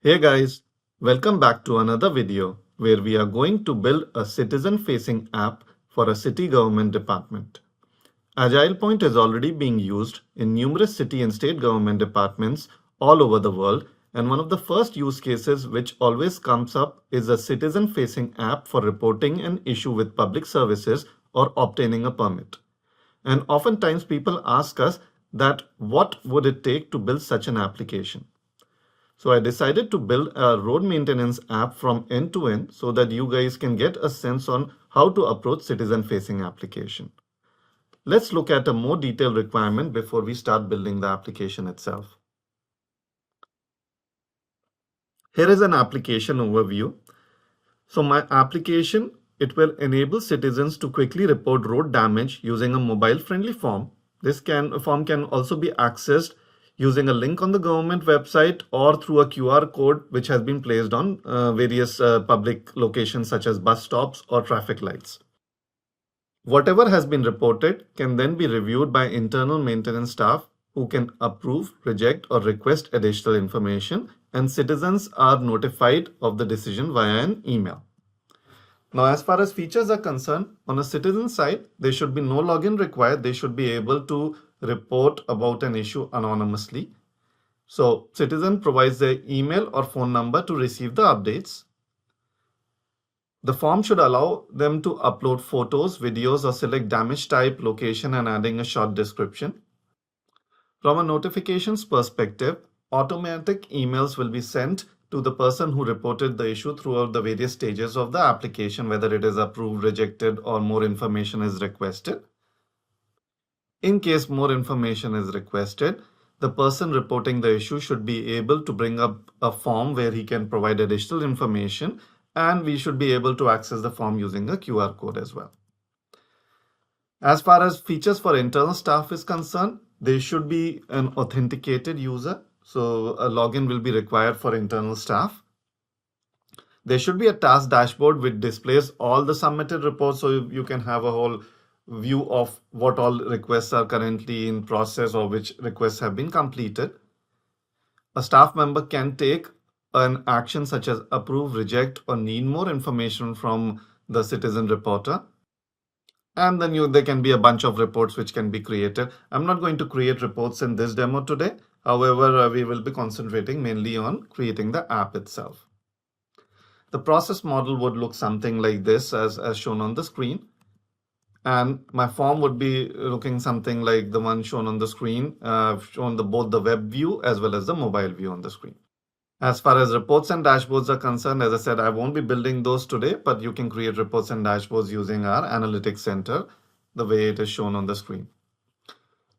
Hey guys, welcome back to another video where we are going to build a citizen-facing app for a city government department. AgilePoint is already being used in numerous city and state government departments all over the world, and one of the first use cases which always comes up is a citizen-facing app for reporting an issue with public services or obtaining a permit. And oftentimes people ask us that what would it take to build such an application? So I decided to build a road maintenance app from end to end so that you guys can get a sense on how to approach citizen facing application. Let's look at a more detailed requirement before we start building the application itself. Here is an application overview. So my application, it will enable citizens to quickly report road damage using a mobile friendly form. This form can also be accessed using a link on the government website or through a QR code which has been placed on various public locations such as bus stops or traffic lights. Whatever has been reported can then be reviewed by internal maintenance staff who can approve, reject, or request additional information, and citizens are notified of the decision via an email. Now, as far as features are concerned, on a citizen side, there should be no login required. They should be able to report about an issue anonymously. So, citizen provides their email or phone number to receive the updates. The form should allow them to upload photos, videos, or select damage type, location, and adding a short description. From a notifications perspective, automatic emails will be sent to the person who reported the issue throughout the various stages of the application, whether it is approved, rejected, or more information is requested. In case more information is requested, the person reporting the issue should be able to bring up a form where he can provide additional information, and we should be able to access the form using a QR code as well. As far as features for internal staff is concerned, they should be an authenticated user. So a login will be required for internal staff. There should be a task dashboard which displays all the submitted reports so you can have a whole view of what all requests are currently in process or which requests have been completed. A staff member can take an action such as approve, reject, or need more information from the citizen reporter. And then there can be a bunch of reports which can be created. I'm not going to create reports in this demo today. However, we will be concentrating mainly on creating the app itself. The process model would look something like this as shown on the screen. And my form would be looking something like the one shown on the screen, shown both the web view as well as the mobile view on the screen. As far as reports and dashboards are concerned, as I said, I won't be building those today, but you can create reports and dashboards using our analytics center, the way it is shown on the screen.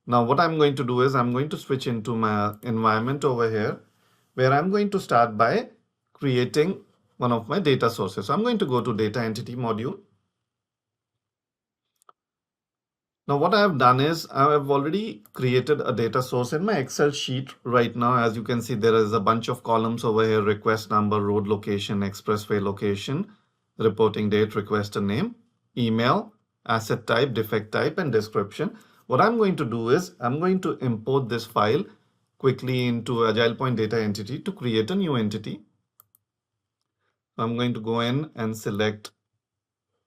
Now, what I'm going to do is I'm going to switch into my environment over here, where I'm going to start by creating one of my data sources. So I'm going to go to data entity module. Now what I have done is I have already created a data source in my Excel sheet right now. As you can see, there is a bunch of columns over here: request number, road location, expressway location, reporting date, requester name, email, asset type, defect type, and description. What I'm going to do is I'm going to import this file quickly into AgilePoint data entity to create a new entity. I'm going to go in and select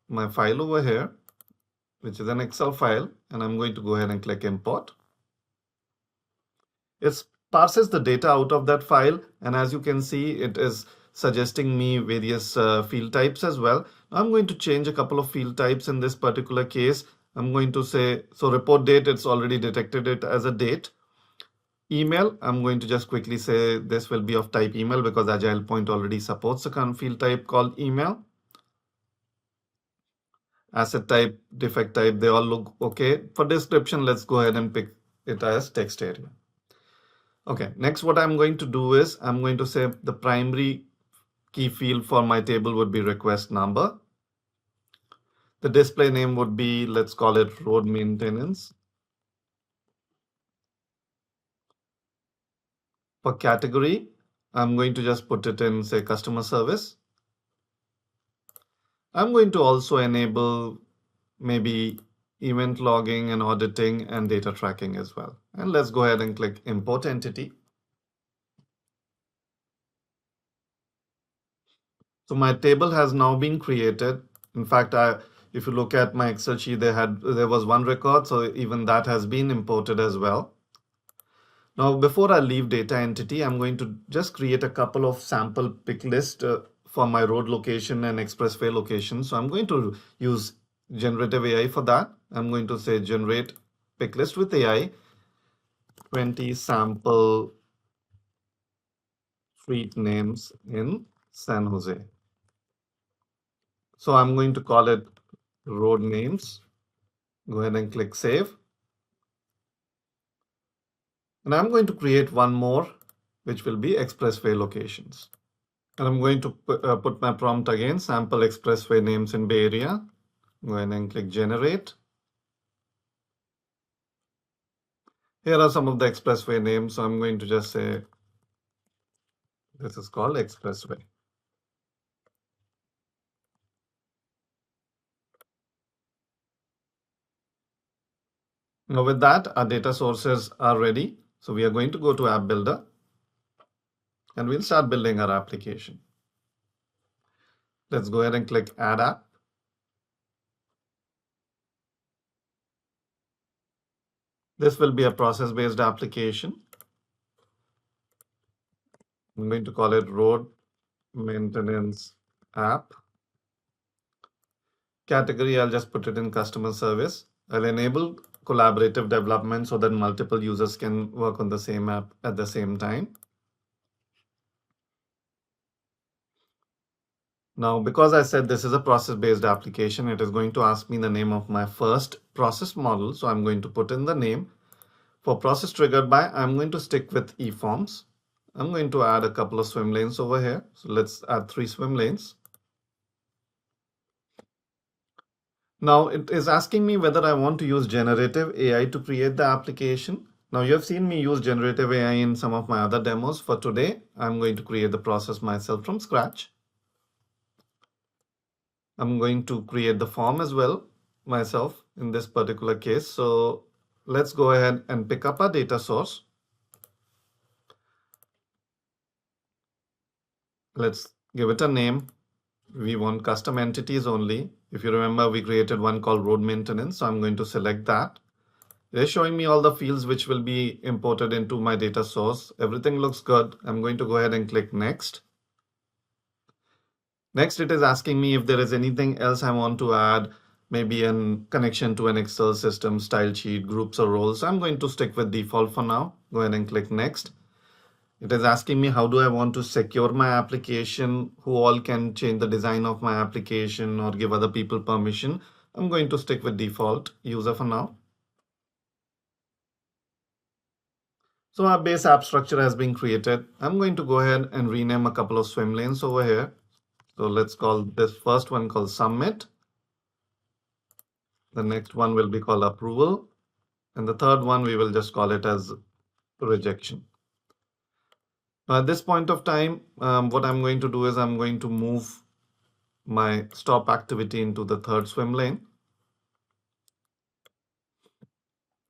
my file over here, which is an Excel file, and I'm going to go ahead and click import. It parses the data out of that file, and as you can see, it is suggesting me various field types as well. I'm going to change a couple of field types in this particular case. I'm going to say, so report date, it's already detected it as a date. Email, I'm going to just quickly say this will be of type email because AgilePoint already supports a current field type called email. Asset type, defect type, they all look okay. For description, let's go ahead and pick it as text area. Okay, next what I'm going to do is I'm going to say the primary key field for my table would be request number. The display name would be, let's call it road maintenance. For category, I'm going to just put it in, say, customer service. I'm going to also enable maybe event logging and auditing and data tracking as well. And let's go ahead and click import entity. So my table has now been created. In fact, if you look at my Excel sheet, there was one record, so even that has been imported as well. Now, before I leave data entity, I'm going to just create a couple of sample pick list for my road location and expressway location. So I'm going to use generative AI for that. I'm going to say generate pick list with AI, 20 sample street names in San Jose. So I'm going to call it road names. Go ahead and click save. And I'm going to create one more, which will be expressway locations. And I'm going to put my prompt again, sample expressway names in Bay Area. Go ahead and click generate. Here are some of the expressway names. So I'm going to just say, this is called expressway. Now with that, our data sources are ready. So we are going to go to App Builder and we'll start building our application. Let's go ahead and click Add App. This will be a process-based application. I'm going to call it Road Maintenance App. Category, I'll just put it in customer service. I'll enable collaborative development so that multiple users can work on the same app at the same time. Now, because I said this is a process-based application, it is going to ask me the name of my first process model. So I'm going to put in the name. For process triggered by, I'm going to stick with eForms. I'm going to add a couple of swim lanes over here. So let's add 3 swim lanes. Now it is asking me whether I want to use generative AI to create the application. Now you have seen me use generative AI in some of my other demos. For today, I'm going to create the process myself from scratch. I'm going to create the form as well myself in this particular case. So let's go ahead and pick up our data source. Let's give it a name. We want custom entities only. If you remember, we created one called road maintenance. So I'm going to select that. They're showing me all the fields which will be imported into my data source. Everything looks good. I'm going to go ahead and click next. Next, it is asking me if there is anything else I want to add, maybe a connection to an Excel system, style sheet, groups or roles. I'm going to stick with default for now. Go ahead and click next. It is asking me how do I want to secure my application, who all can change the design of my application or give other people permission. I'm going to stick with default user for now. So our base app structure has been created. I'm going to go ahead and rename a couple of swim lanes over here. So let's call this first one called submit. The next one will be called approval. And the third one, we will just call it as rejection. At this point of time, what I'm going to do is I'm going to move my stop activity into the third swim lane.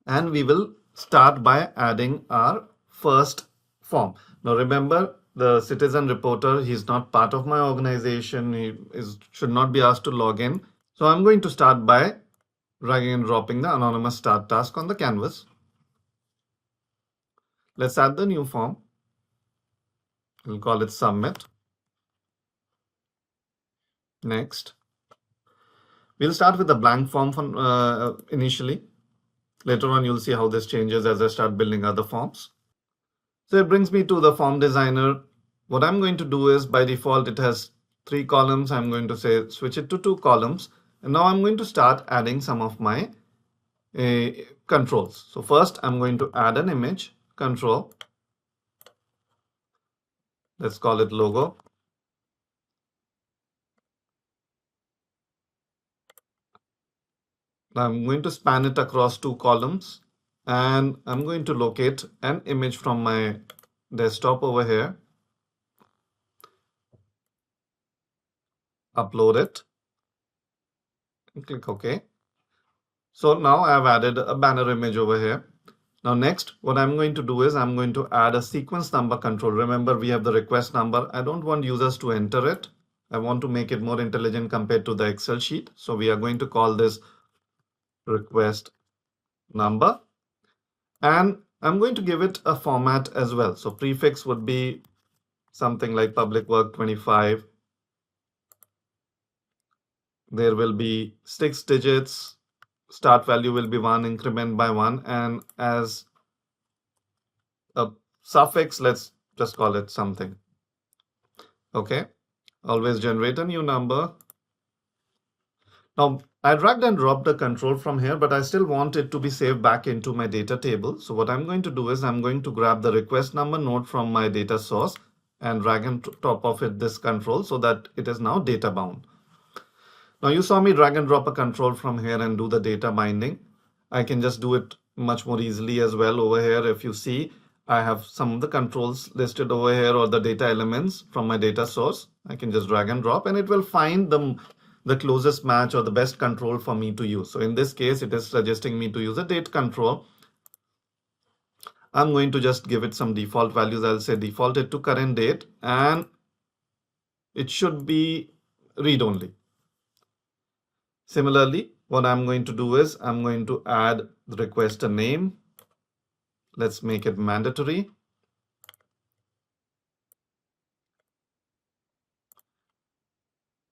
And we will start by adding our first form. Now remember, the citizen reporter, he's not part of my organization. He should not be asked to log in. So I'm going to start by dragging and dropping the anonymous start task on the canvas. Let's add the new form. We'll call it submit. Next. We'll start with the blank form initially. Later on, you'll see how this changes as I start building other forms. So it brings me to the form designer. What I'm going to do is, by default, it has 3 columns. I'm going to say switch it to 2 columns. And now I'm going to start adding some of my controls. So first, I'm going to add an image control. Let's call it logo. I'm going to span it across 2 columns, and I'm going to locate an image from my desktop over here, upload it, and click OK. So now I've added a banner image over here. Now next, what I'm going to do is I'm going to add a sequence number control. Remember, we have the request number. I don't want users to enter it. I want to make it more intelligent compared to the Excel sheet. So we are going to call this request number. And I'm going to give it a format as well. So prefix would be something like public work 25. There will be 6 digits. Start value will be 1, increment by 1. And as a suffix, let's just call it something. Okay. Always generate a new number. Now, I dragged and dropped the control from here, but I still want it to be saved back into my data table. So what I'm going to do is I'm going to grab the request number node from my data source and drag and top of it this control so that it is now data bound. Now you saw me drag and drop a control from here and do the data binding. I can just do it much more easily as well over here. If you see, I have some of the controls listed over here or the data elements from my data source. I can just drag and drop and it will find the closest match or the best control for me to use. So in this case, it is suggesting me to use a date control. I'm going to just give it some default values. I'll say default it to current date and it should be read only. Similarly, what I'm going to do is I'm going to add the requester name. Let's make it mandatory.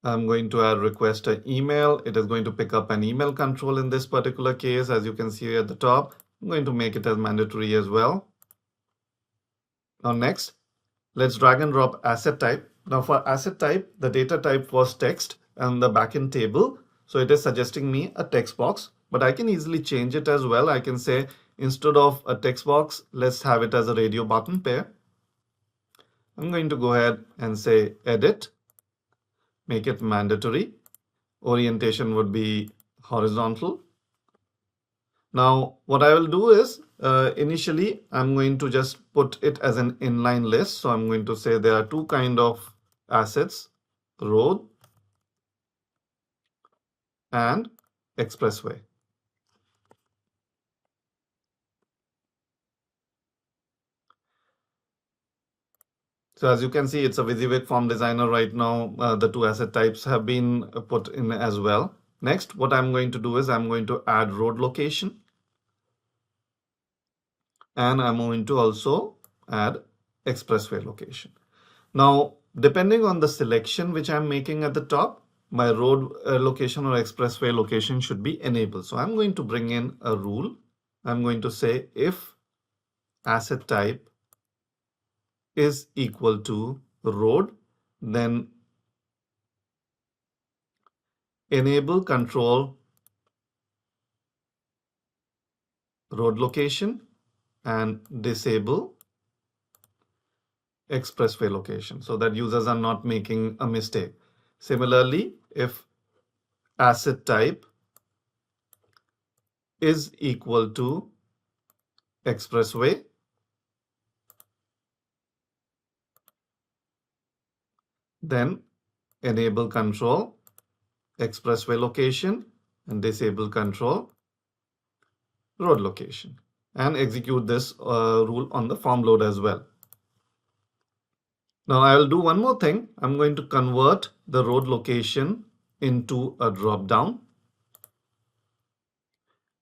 I'm going to add requester email. It is going to pick up an email control in this particular case. As you can see at the top, I'm going to make it as mandatory as well. Now next, let's drag and drop asset type. Now for asset type, the data type was text and the backend table. So it is suggesting me a text box, but I can easily change it as well. I can say instead of a text box, let's have it as a radio button pair. I'm going to go ahead and say edit, make it mandatory. Orientation would be horizontal. Now what I will do is initially I'm going to just put it as an inline list. So I'm going to say there are two kind of assets, road and expressway. So as you can see, it's a WYSIWYG form designer right now. The two asset types have been put in as well. Next, what I'm going to do is I'm going to add road location. And I'm going to also add expressway location. Now, depending on the selection which I'm making at the top, my road location or expressway location should be enabled. So I'm going to bring in a rule. I'm going to say if asset type is equal to road, then enable control road location and disable expressway location so that users are not making a mistake. Similarly, if asset type is equal to expressway, then enable control expressway location and disable control road location and execute this rule on the form load as well. Now I will do one more thing. I'm going to convert the road location into a drop down.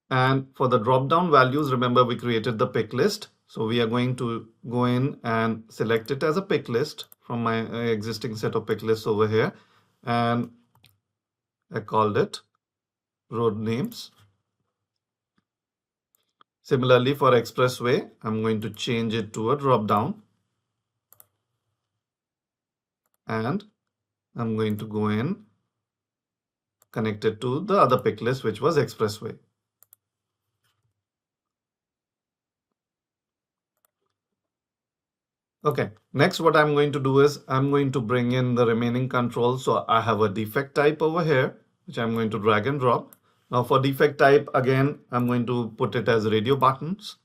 And for the drop down values, remember we created the pick list. So we are going to go in and select it as a pick list from my existing set of pick lists over here. And I called it road names. Similarly for expressway, I'm going to change it to a drop down. And I'm going to go in, connect it to the other pick list, which was expressway. Okay, next what I'm going to do is I'm going to bring in the remaining controls. So I have a defect type over here, which I'm going to drag and drop. Now for defect type, again, I'm going to put it as radio buttons.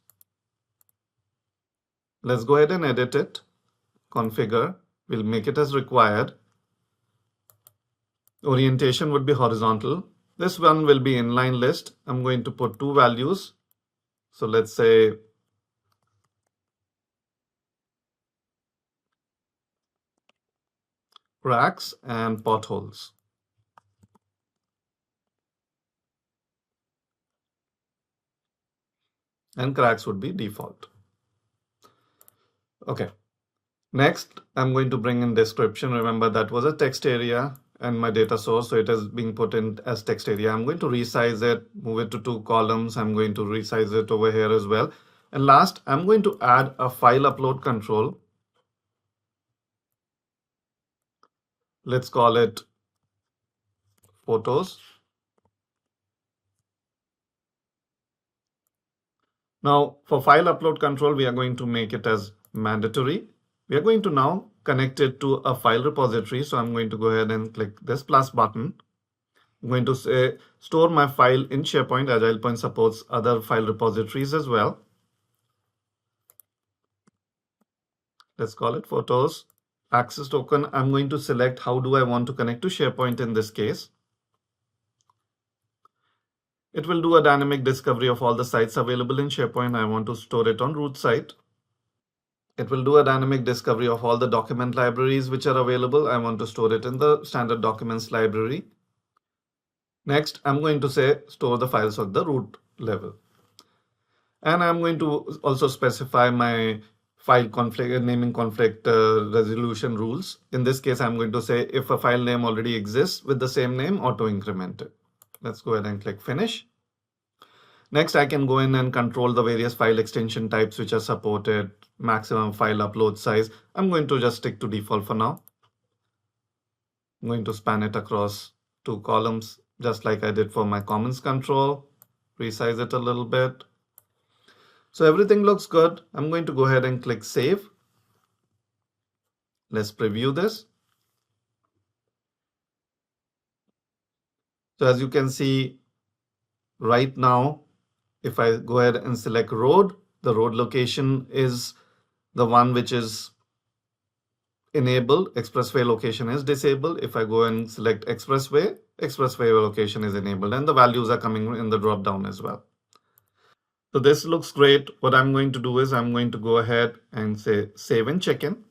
Let's go ahead and edit it, configure, we'll make it as required. Orientation would be horizontal. This one will be inline list. I'm going to put two values. So let's say cracks and potholes. And cracks would be default. Okay. Next, I'm going to bring in description. Remember that was a text area and my data source, so it is being put in as text area. I'm going to resize it, move it to 2 columns. I'm going to resize it over here as well. And last, I'm going to add a file upload control. Let's call it photos. Now for file upload control, we are going to make it as mandatory. We are going to now connect it to a file repository. So I'm going to go ahead and click this plus button. I'm going to say store my file in SharePoint. AgilePoint supports other file repositories as well. Let's call it photos. Access token, I'm going to select how do I want to connect to SharePoint in this case. It will do a dynamic discovery of all the sites available in SharePoint. I want to store it on root site. It will do a dynamic discovery of all the document libraries which are available. I want to store it in the standard documents library. Next, I'm going to say store the files at the root level. And I'm going to also specify my file conflict, naming conflict resolution rules. In this case, I'm going to say if a file name already exists with the same name, auto increment it. Let's go ahead and click finish. Next, I can go in and control the various file extension types which are supported, maximum file upload size. I'm going to just stick to default for now. I'm going to span it across 2 columns, just like I did for my commons control. Resize it a little bit. So everything looks good. I'm going to go ahead and click save. Let's preview this. So as you can see right now, if I go ahead and select road, the road location is the one which is enabled. Expressway location is disabled. If I go and select expressway, expressway location is enabled, and the values are coming in the drop down as well. So this looks great. What I'm going to do is I'm going to go ahead and say save and check in.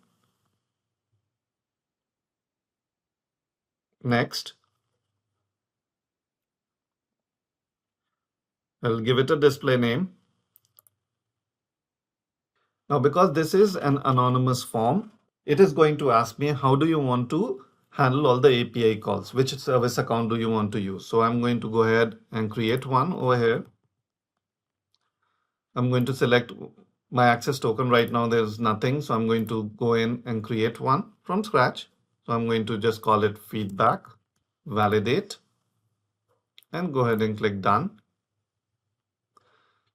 Next. I'll give it a display name. Now, because this is an anonymous form, it is going to ask me how do you want to handle all the API calls? Which service account do you want to use? So I'm going to go ahead and create one over here. I'm going to select my access token. Right now there's nothing, so I'm going to go in and create one from scratch. So I'm going to just call it feedback, validate, and go ahead and click done.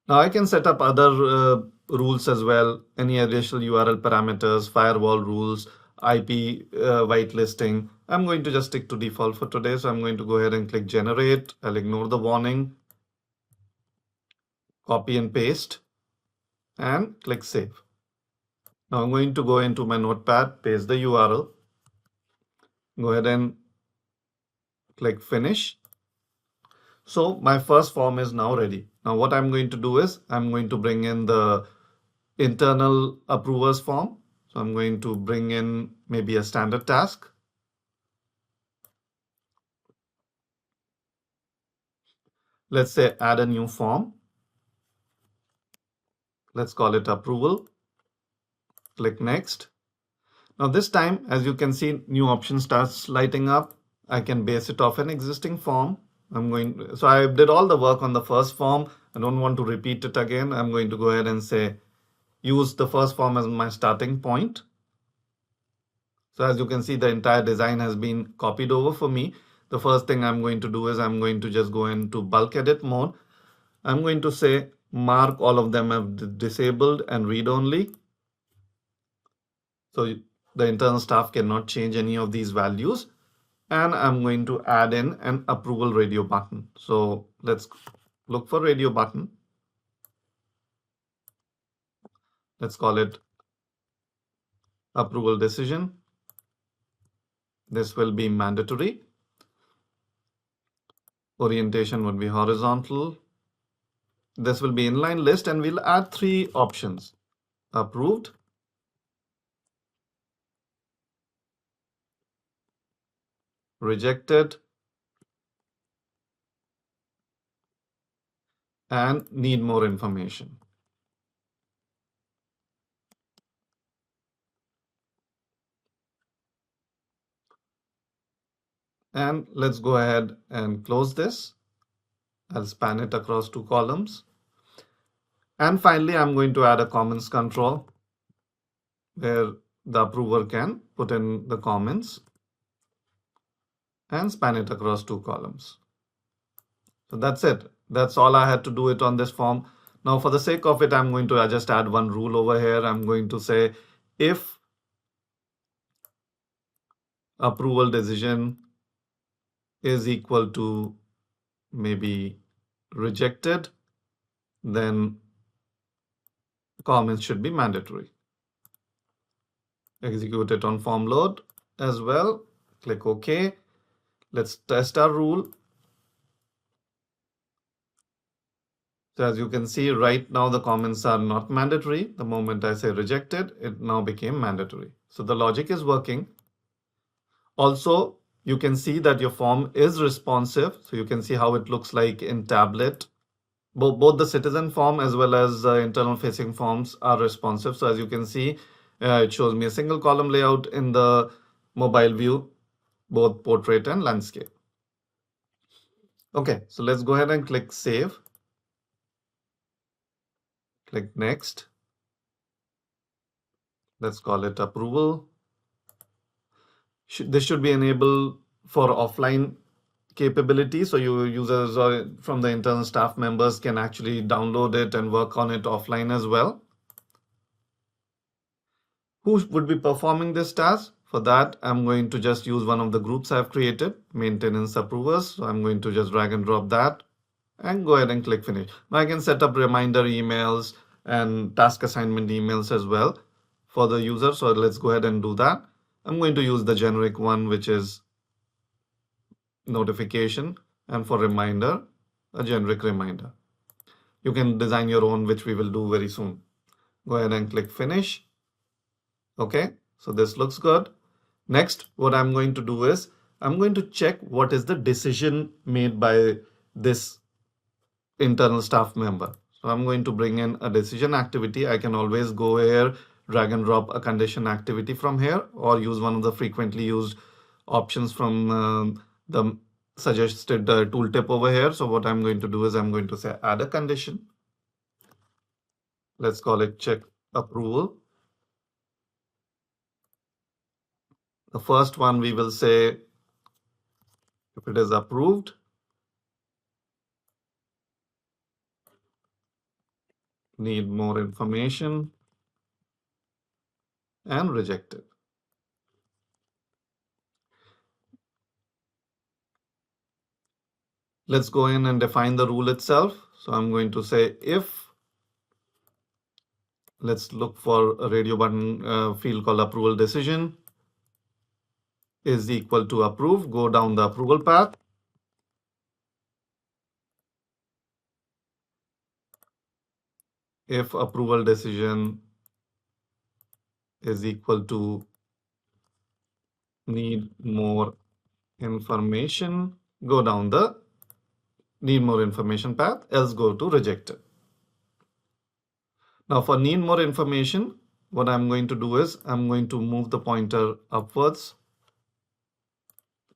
Now I can set up other rules as well, any additional URL parameters, firewall rules, IP whitelisting. I'm going to just stick to default for today. So I'm going to go ahead and click generate. I'll ignore the warning, copy and paste, and click save. Now I'm going to go into my notepad, paste the URL, go ahead and click finish. So my first form is now ready. Now what I'm going to do is I'm going to bring in the internal approvers form. So I'm going to bring in maybe a standard task. Let's say add a new form. Let's call it approval. Click next. Now this time, as you can see, new option starts lighting up. I can base it off an existing form. So I did all the work on the first form. I don't want to repeat it again. I'm going to go ahead and say use the first form as my starting point. So as you can see, the entire design has been copied over for me. The first thing I'm going to do is I'm going to just go into bulk edit mode. I'm going to say mark all of them as disabled and read only. So the internal staff cannot change any of these values. And I'm going to add in an approval radio button. So let's look for radio button. Let's call it approval decision. This will be mandatory. Orientation would be horizontal. This will be inline list, and we'll add 3 options: approved, rejected, and need more information. And let's go ahead and close this. I'll span it across 2 columns. And finally, I'm going to add a comments control where the approver can put in the comments and span it across 2 columns. So that's it. That's all I had to do it on this form. Now, for the sake of it, I'm going to just add one rule over here. I'm going to say if approval decision is equal to maybe rejected, then comments should be mandatory. Execute it on form load as well. Click OK. Let's test our rule. So as you can see, right now the comments are not mandatory. The moment I say rejected, it now became mandatory. So the logic is working. Also, you can see that your form is responsive. So you can see how it looks like in tablet. Both the citizen form as well as internal facing forms are responsive. So as you can see, it shows me a single column layout in the mobile view, both portrait and landscape. Okay, so let's go ahead and click save. Click next. Let's call it approval. This should be enabled for offline capability. So your users or from the internal staff members can actually download it and work on it offline as well. Who would be performing this task? For that, I'm going to just use one of the groups I've created, maintenance approvers. So I'm going to just drag and drop that and go ahead and click finish. Now I can set up reminder emails and task assignment emails as well for the user. So let's go ahead and do that. I'm going to use the generic one, which is notification, and for reminder, a generic reminder. You can design your own, which we will do very soon. Go ahead and click finish. Okay, so this looks good. Next, what I'm going to do is I'm going to check what is the decision made by this internal staff member. So I'm going to bring in a decision activity. I can always go here, drag and drop a condition activity from here, or use one of the frequently used options from the suggested tooltip over here. So what I'm going to do is I'm going to say add a condition. Let's call it check approval. The first one we will say if it is approved, need more information, and rejected. Let's go in and define the rule itself. So I'm going to say if, let's look for a radio button field called approval decision is equal to approve, go down the approval path. If approval decision is equal to need more information, go down the need more information path, else go to rejected. Now for need more information, what I'm going to do is I'm going to move the pointer upwards.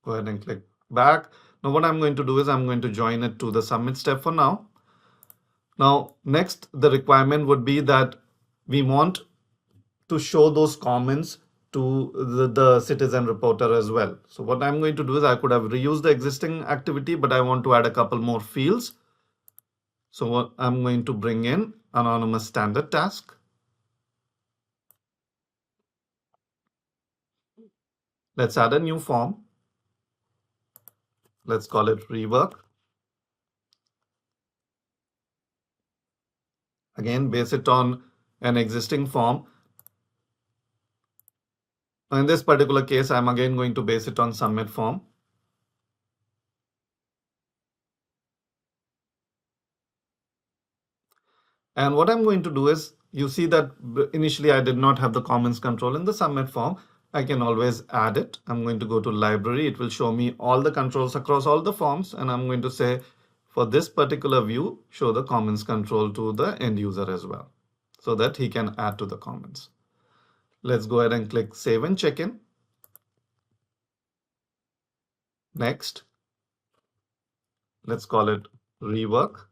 Go ahead and click back. Now what I'm going to do is I'm going to join it to the submit step for now. Now next, the requirement would be that we want to show those comments to the citizen reporter as well. So what I'm going to do is I could have reused the existing activity, but I want to add a couple more fields. So what I'm going to bring in anonymous standard task. Let's add a new form. Let's call it rework. Again, base it on an existing form. In this particular case, I'm again going to base it on submit form. And what I'm going to do is, you see that initially I did not have the comments control in the submit form. I can always add it. I'm going to go to library. It will show me all the controls across all the forms. And I'm going to say, for this particular view, show the comments control to the end user as well, so that he can add to the comments. Let's go ahead and click Save and Check In. Next. Let's call it Rework.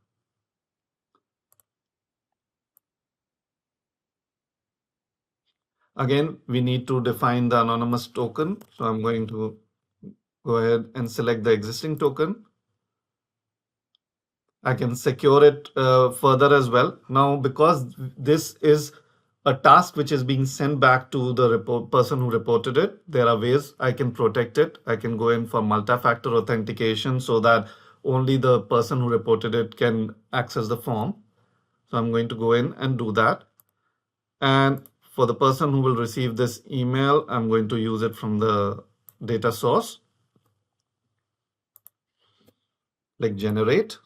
Again, we need to define the anonymous token. So I'm going to go ahead and select the existing token. I can secure it further as well. Now, because this is a task which is being sent back to the person who reported it, there are ways I can protect it. I can go in for multi-factor authentication so that only the person who reported it can access the form. So I'm going to go in and do that. And for the person who will receive this email, I'm going to use it from the data source. Click Generate.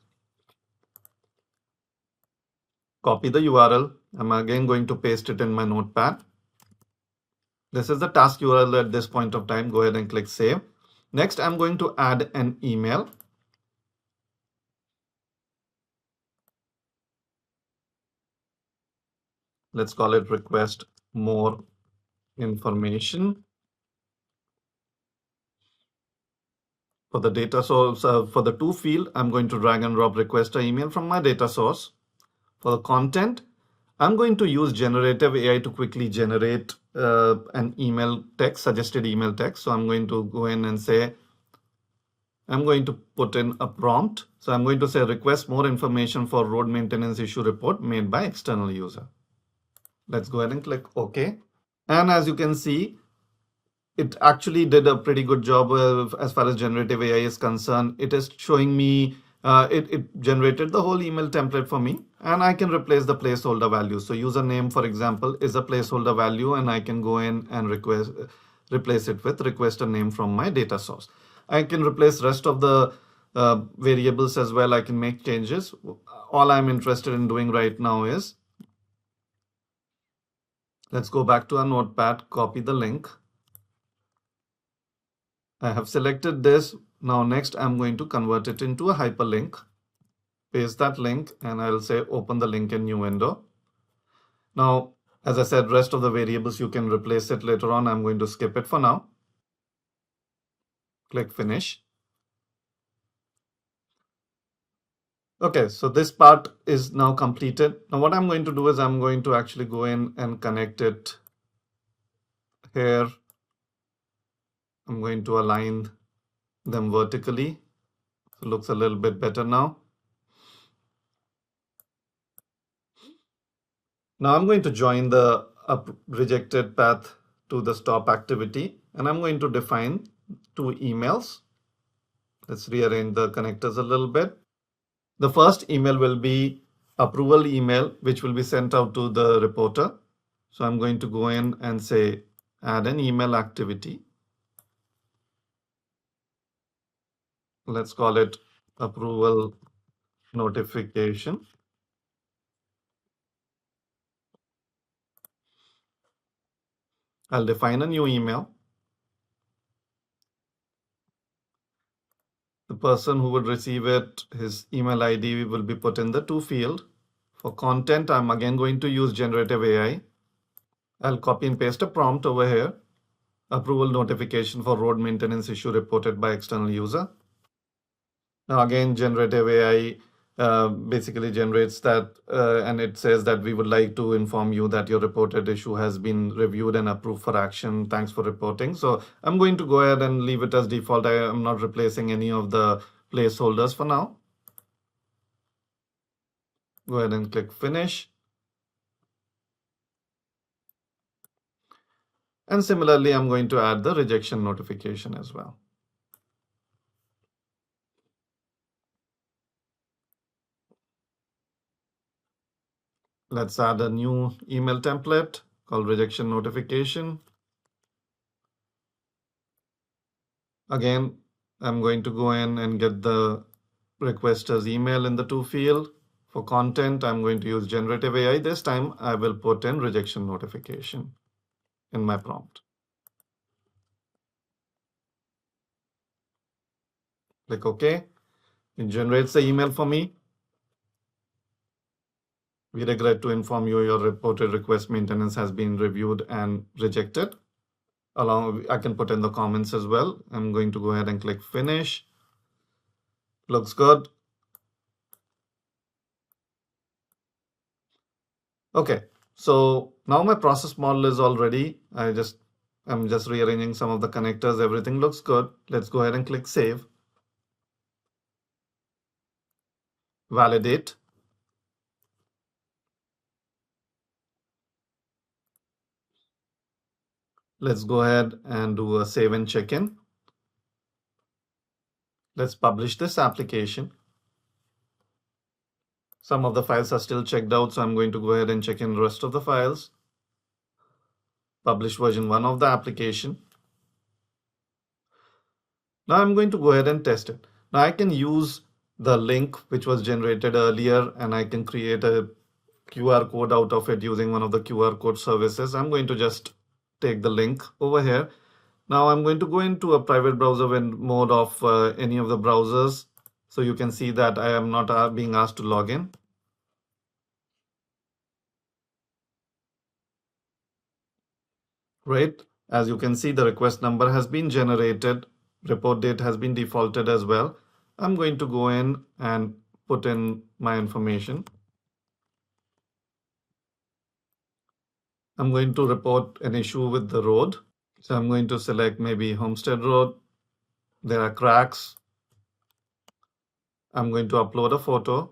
Copy the URL. I'm again going to paste it in my notepad. This is the task URL at this point of time. Go ahead and click Save. Next, I'm going to add an email. Let's call it request more information. For the data source, for the to field, I'm going to drag and drop request an email from my data source. For the content, I'm going to use generative AI to quickly generate an email text, suggested email text. So I'm going to go in and say, I'm going to put in a prompt. So I'm going to say request more information for road maintenance issue report made by external user. Let's go ahead and click OK. And as you can see, it actually did a pretty good job as far as generative AI is concerned. It is showing me, it generated the whole email template for me, and I can replace the placeholder value. So username, for example, is a placeholder value, and I can go in and replace it with request a name from my data source. I can replace rest of the variables as well. I can make changes. All I'm interested in doing right now is, let's go back to our notepad, copy the link. I have selected this. Now next I'm going to convert it into a hyperlink. Paste that link and I'll say open the link in new window. Now, as I said, rest of the variables you can replace it later on. I'm going to skip it for now. Click Finish. Okay, so this part is now completed. Now what I'm going to do is I'm going to actually go in and connect it here. I'm going to align them vertically. So it looks a little bit better now. Now I'm going to join the rejected path to the stop activity, and I'm going to define two emails. Let's rearrange the connectors a little bit. The first email will be approval email, which will be sent out to the reporter. So I'm going to go in and say add an email activity. Let's call it approval notification. I'll define a new email. The person who would receive it, his email ID will be put in the to field. For content, I'm again going to use generative AI. I'll copy and paste a prompt over here. Approval notification for road maintenance issue reported by external user. Now again, generative AI basically generates that and it says that we would like to inform you that your reported issue has been reviewed and approved for action. Thanks for reporting. So I'm going to go ahead and leave it as default. I am not replacing any of the placeholders for now. Go ahead and click Finish. And similarly, I'm going to add the rejection notification as well. Let's add a new email template called rejection notification. Again, I'm going to go in and get the requester's email in the to field. For content, I'm going to use generative AI. This time I will put in rejection notification in my prompt. Click OK. It generates the email for me. We regret to inform you your reported request maintenance has been reviewed and rejected. I can put in the comments as well. I'm going to go ahead and click finish. Looks good. Okay, so now my process model is all ready. I'm just rearranging some of the connectors. Everything looks good. Let's go ahead and click save. Validate. Let's go ahead and do a save and check-in. Let's publish this application. Some of the files are still checked out, so I'm going to go ahead and check in the rest of the files. Publish version 1 of the application. Now I'm going to go ahead and test it. Now I can use the link which was generated earlier, and I can create a QR code out of it using one of the QR code services. I'm going to just take the link over here. Now I'm going to go into a private browser mode of any of the browsers, so you can see that I am not being asked to log in. Right, as you can see, the request number has been generated. Report date has been defaulted as well. I'm going to go in and put in my information. I'm going to report an issue with the road. So I'm going to select maybe Homestead Road. There are cracks. I'm going to upload a photo.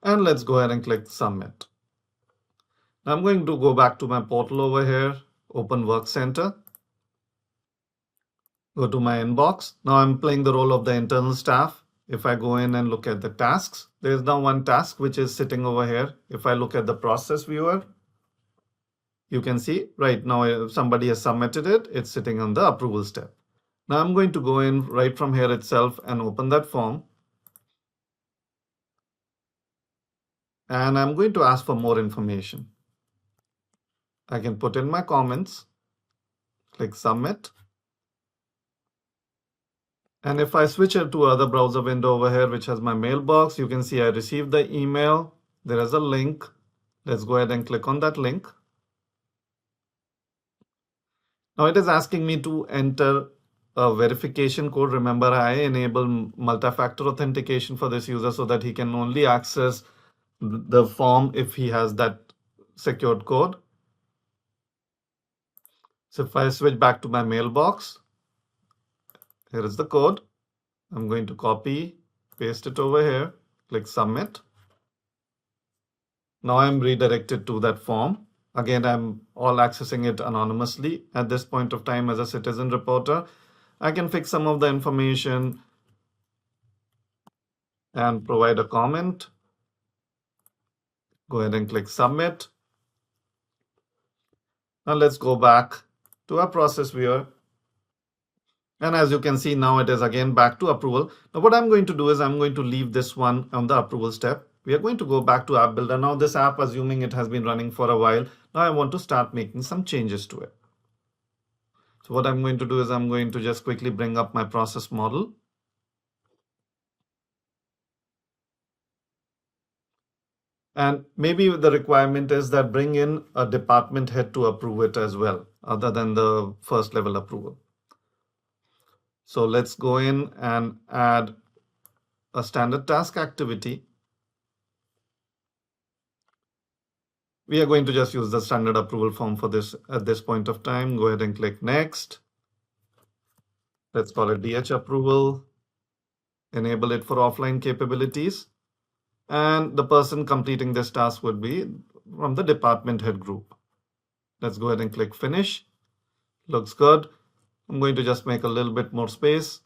And let's go ahead and click submit. Now I'm going to go back to my portal over here, open Work Center. Go to my inbox. Now I'm playing the role of the internal staff. If I go in and look at the tasks, there's now one task which is sitting over here. If I look at the process viewer, you can see right now if somebody has submitted it, it's sitting on the approval step. Now I'm going to go in right from here itself and open that form. And I'm going to ask for more information. I can put in my comments, click submit. And if I switch it to another browser window over here, which has my mailbox, you can see I received the email. There is a link. Let's go ahead and click on that link. Now it is asking me to enter a verification code. Remember, I enable multi-factor authentication for this user so that he can only access the form if he has that secured code. So if I switch back to my mailbox, here is the code. I'm going to copy, paste it over here, click submit. Now I'm redirected to that form. Again, I'm all accessing it anonymously at this point of time as a citizen reporter. I can fix some of the information and provide a comment. Go ahead and click submit. Now let's go back to our process viewer. And as you can see, now it is again back to approval. Now what I'm going to do is I'm going to leave this one on the approval step. We are going to go back to App Builder. Now this app, assuming it has been running for a while, now I want to start making some changes to it. So what I'm going to do is I'm going to just quickly bring up my process model. And maybe the requirement is that bring in a department head to approve it as well, other than the first level approval. So let's go in and add a standard task activity. We are going to just use the standard approval form for this at this point of time. Go ahead and click next. Let's call it DH approval. Enable it for offline capabilities. And the person completing this task would be from the department head group. Let's go ahead and click finish. Looks good. I'm going to just make a little bit more space.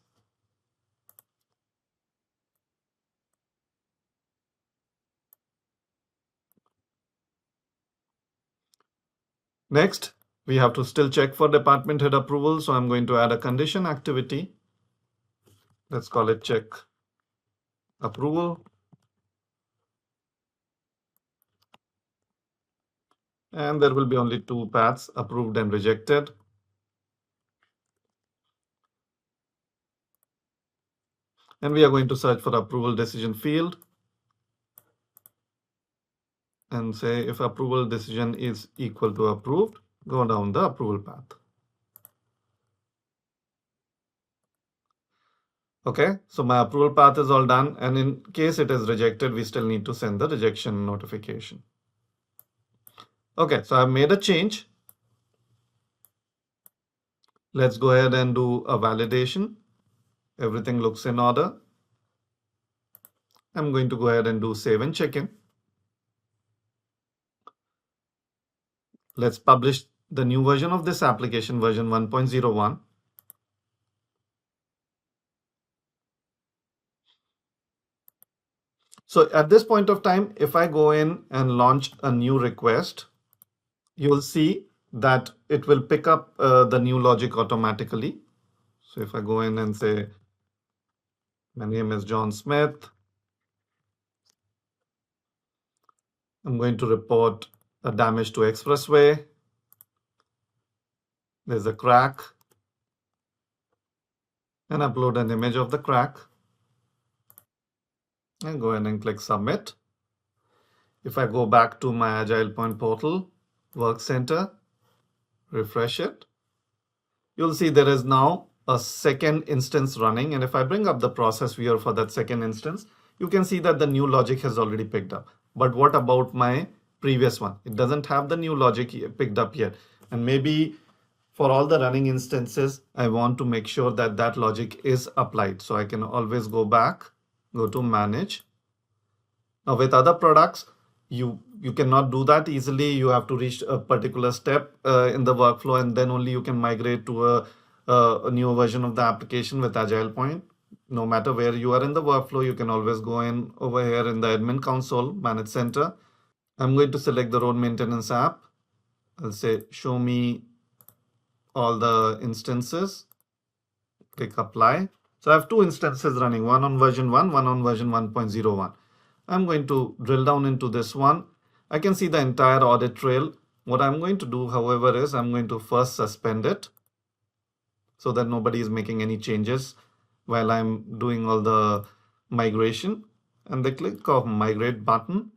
Next, we have to still check for department head approval. So I'm going to add a condition activity. Let's call it check approval. And there will be only two paths, approved and rejected. And we are going to search for approval decision field and say if approval decision is equal to approved, go down the approval path. Okay, so my approval path is all done, and in case it is rejected, we still need to send the rejection notification. Okay, so I've made a change. Let's go ahead and do a validation. Everything looks in order. I'm going to go ahead and do save and check in. Let's publish the new version of this application, version 1.01. So at this point of time, if I go in and launch a new request, you will see that it will pick up the new logic automatically. So if I go in and say, my name is John Smith, I'm going to report a damage to expressway. There's a crack, and upload an image of the crack and go ahead and click submit. If I go back to my Agile Point portal, Work Center, refresh it, you'll see there is now a second instance running. And if I bring up the process viewer for that second instance, you can see that the new logic has already picked up. But what about my previous one? It doesn't have the new logic picked up yet. And maybe for all the running instances, I want to make sure that that logic is applied. So I can always go back, go to manage. Now with other products, you cannot do that easily. You have to reach a particular step in the workflow, and then only you can migrate to a new version of the application with Agile Point. No matter where you are in the workflow, you can always go in over here in the admin console, manage center. I'm going to select the road maintenance app. I'll say show me all the instances. Click apply. So I have two instances running, one on version 1, one on version 1.01. I'm going to drill down into this one. I can see the entire audit trail. What I'm going to do, however, is I'm going to first suspend it so that nobody is making any changes while I'm doing all the migration. And the click of migrate button,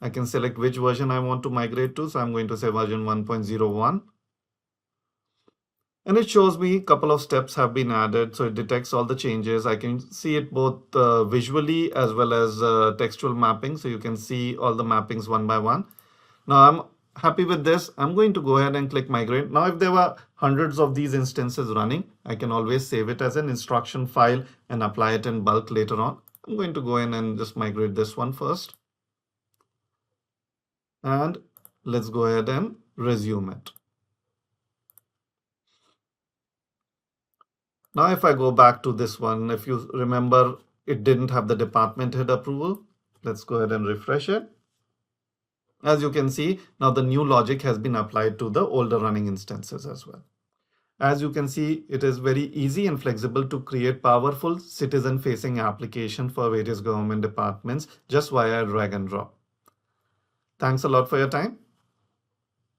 I can select which version I want to migrate to. So I'm going to say version 1.01. And it shows me a couple of steps have been added. So it detects all the changes. I can see it both visually as well as textual mapping. So you can see all the mappings one by one. Now I'm happy with this. I'm going to go ahead and click migrate. Now, if there were hundreds of these instances running, I can always save it as an instruction file and apply it in bulk later on. I'm going to go in and just migrate this one first. And let's go ahead and resume it. Now, if I go back to this one, if you remember, it didn't have the department head approval. Let's go ahead and refresh it. As you can see, now the new logic has been applied to the older running instances as well. As you can see, it is very easy and flexible to create powerful citizen-facing application for various government departments just via drag and drop. Thanks a lot for your time.